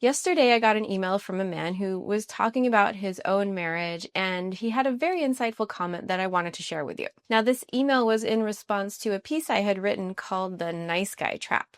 Yesterday, I got an email from a man who was talking about his own marriage, and he had a very insightful comment that I wanted to share with you. Now, this email was in response to a piece I had written called The Nice Guy Trap.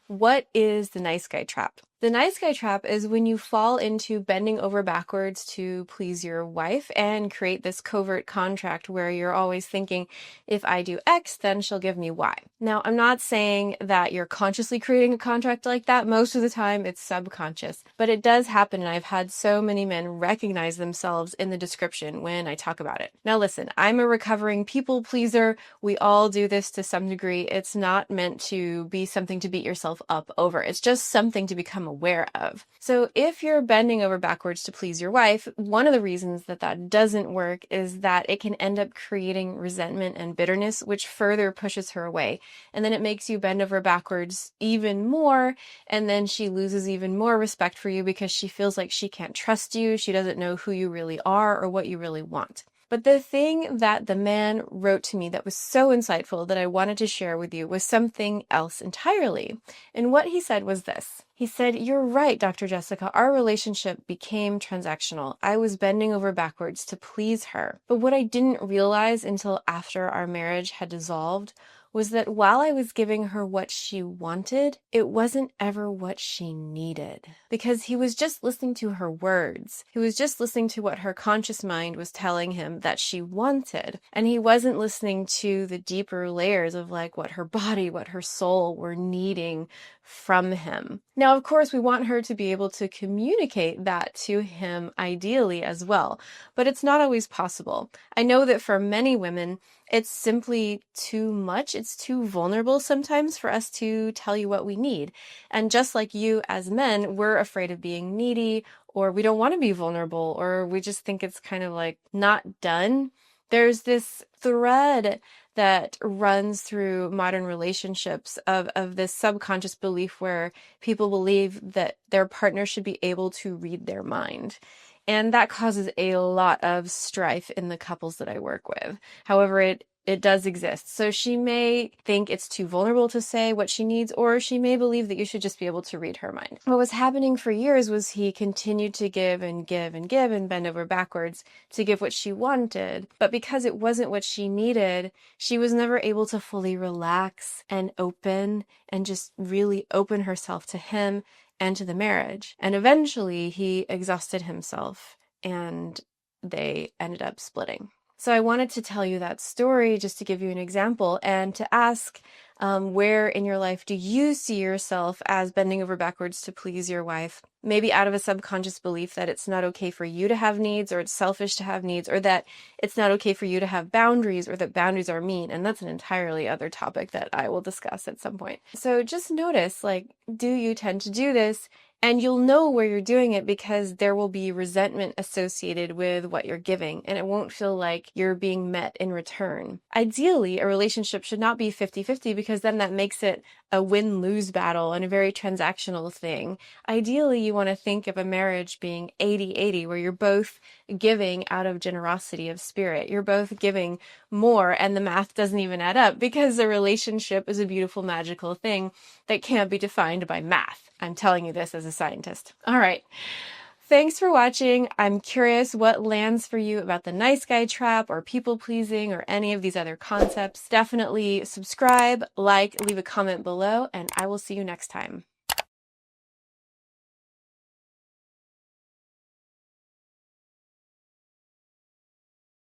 What is the nice guy trap? The nice guy trap is when you fall into bending over backwards to please your wife and create this covert contract where you're always thinking, if I do X, then she'll give me Y. Now, I'm not saying that you're consciously creating a contract like that. Most of the time, it's subconscious, but it does happen, and I've had so many men recognize themselves in the description when I talk about it. Now, listen, I'm a recovering people pleaser. We all do this to some degree. It's not meant to be something to beat yourself up over. It's just something to become aware of. So if you're bending over backwards to please your wife, one of the reasons that that doesn't work is that it can end up creating resentment and bitterness, which further pushes her away. And then it makes you bend over backwards even more. And then she loses even more respect for you because she feels like she can't trust you. She doesn't know who you really are or what you really want. But the thing that the man wrote to me that was so insightful that I wanted to share with you was something else entirely. And what he said was this. He said, "You're right, Dr. Jessica. Our relationship became transactional. I was bending over backwards to please her. But what I didn't realize until after our marriage had dissolved was that while I was giving her what she wanted, it wasn't ever what she needed. Because he was just listening to her words. He was just listening to what her conscious mind was telling him that she wanted. And he wasn't listening to the deeper layers of like what her body, what her soul were needing from him. Now, of course, we want her to be able to communicate that to him ideally as well, but it's not always possible. I know that for many women, it's simply too much. It's too vulnerable sometimes for us to tell you what we need. And just like you as men, we're afraid of being needy, or we don't want to be vulnerable, or we just think it's kind of like not done. There's this thread that runs through modern relationships of this subconscious belief where people believe that their partner should be able to read their mind. And that causes a lot of strife in the couples that I work with. However, it does exist. So she may think it's too vulnerable to say what she needs, or she may believe that you should just be able to read her mind. What was happening for years was he continued to give and give and give and bend over backwards to give what she wanted. But because it wasn't what she needed, she was never able to fully relax and open and just really open herself to him and to the marriage. And eventually he exhausted himself and they ended up splitting. So I wanted to tell you that story just to give you an example and to ask where in your life do you see yourself as bending over backwards to please your wife? Maybe out of a subconscious belief that it's not okay for you to have needs, or it's selfish to have needs, or that it's not okay for you to have boundaries, or that boundaries are mean. And that's an entirely other topic that I will discuss at some point. So just notice, like, do you tend to do this? And you'll know where you're doing it because there will be resentment associated with what you're giving, and it won't feel like you're being met in return. Ideally, a relationship should not be 50-50 because then that makes it a win-lose battle and a very transactional thing. Ideally, you want to think of a marriage being 80-80, where you're both giving out of generosity of spirit. You're both giving more, and the math doesn't even add up because a relationship is a beautiful, magical thing that can't be defined by math. I'm telling you this as a scientist. All right. Thanks for watching. I'm curious what lands for you about the nice guy trap or people pleasing or any of these other concepts. Definitely subscribe, like, leave a comment below, and I will see you next time.